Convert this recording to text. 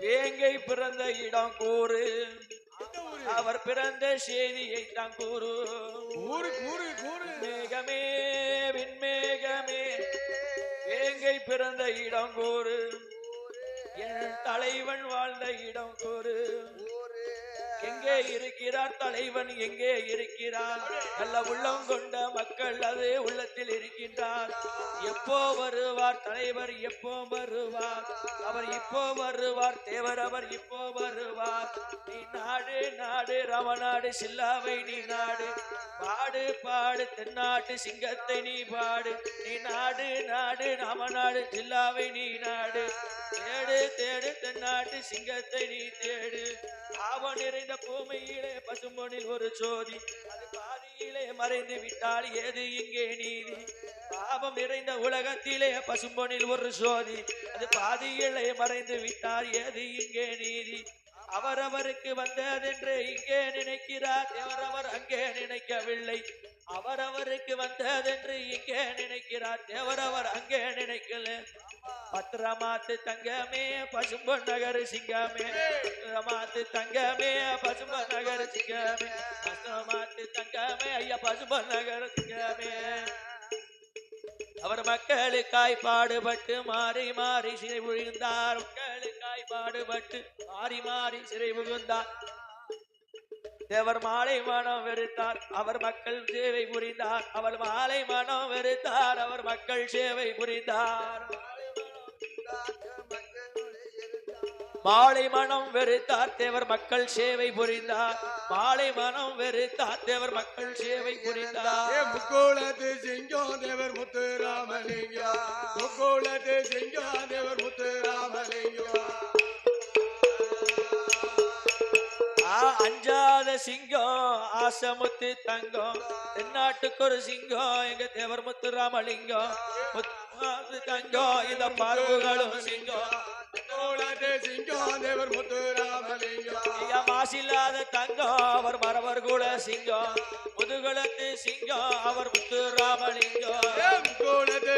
வேங்கை பிறந்த இடம் கூறு, அவர் பிறந்த செய்தியை தான் கூறு. மேகமே விண்மேகமே வேங்கை பிறந்த இடம் கூறு, என் தலைவன் வாழ்ந்த இடம் கூறு. எங்கே இருக்கிறார் தலைவன், எங்கே இருக்கிறார்? நல்ல உள்ளம் கொண்ட மக்கள் அது உள்ளத்தில் இருக்கின்றார். எப்போ வருவார் தலைவர், எப்போ வருவார்? அவர் இப்போ வருவார் தேவர், அவர் இப்போ வருவார். நீ நாடு நாடு ரமநாடு சில்லாவை நீ நாடு, பாடு பாடு தென்னாட்டு சிங்கத்தை நீ பாடு. நீ நாடு நாடு ராமநாடு சில்லாவை நீ நாடு, தேடு தேடு தென்னாட்டு சிங்கத்தை நீ தேடு. பாவம் நிறைந்த பூமியிலே பசும்பொனில் ஒரு ஜோதி, அது பாதியிலே மறைந்து விட்டால் ஏது இங்கே நீதி? பாவம் நிறைந்த உலகத்திலே பசும்பொனில் ஒரு ஜோதி, அது பாதியிலே மறைந்து விட்டால் ஏது இங்கே நீதி? அவரவருக்கு வந்ததென்று இங்கே நினைக்கிறார் தேவரவர் அங்கே நினைக்கவில்லை. அவரவருக்கு வந்ததென்று இங்கே நினைக்கிறார் தேவரவர் அங்கே நினைக்கல. பத்திரமாத்து தங்கமே பசும்பொன் நகர் சிங்கமே, பத்திரமாத்து தங்கமே பசும்பொன் நகர் சிங்கமே, பத்திரமாத்து தங்கமே ஐயா பசும்பொன் நகர் சிங்கமே. அவர் மக்களுக்காய் பாடுபட்டு மாறி மாறி சிறை புகுந்தார், மக்களுக்காய் பாடுபட்டு மாறி மாறி சிறை புகுந்தார். தேவர் மாலை மனம் வெறுத்தார், அவர் மக்கள் சேவை புரிந்தார். அவர் மாலை மனம் வெறுத்தார், அவர் மக்கள் சேவை புரிந்தார். மாலை மனம் வெறுத்தார் தேவர் மக்கள் சேவை புரிந்தார். மாலை மனம் வெறுத்தார் தேவர் மக்கள் சேவை புரிந்தார். முக்கோலத்து சிங்கம் தேவர் முத்துராமலிங்கம், முக்கோலத்து சிங்கம் தேவர் முத்துராமலிங்கம். அஞ்சாத சிங்கம் ஆசமுத்து தங்கம், தென்னாட்டுக்கு ஒரு சிங்கம் எங்க தேவர் முத்துராமலிங்கம். தங்கம் இந்த பருவுகளும் சிங்கம், சிங்கம் தேவர் முத்துராமலிங்கம். மாசில்லாத தங்கம் அவர் மரவர் கூட சிங்கம், முதுகுலத்து சிங்கம் அவர் முத்துராமலிங்கம். முக்கோலத்து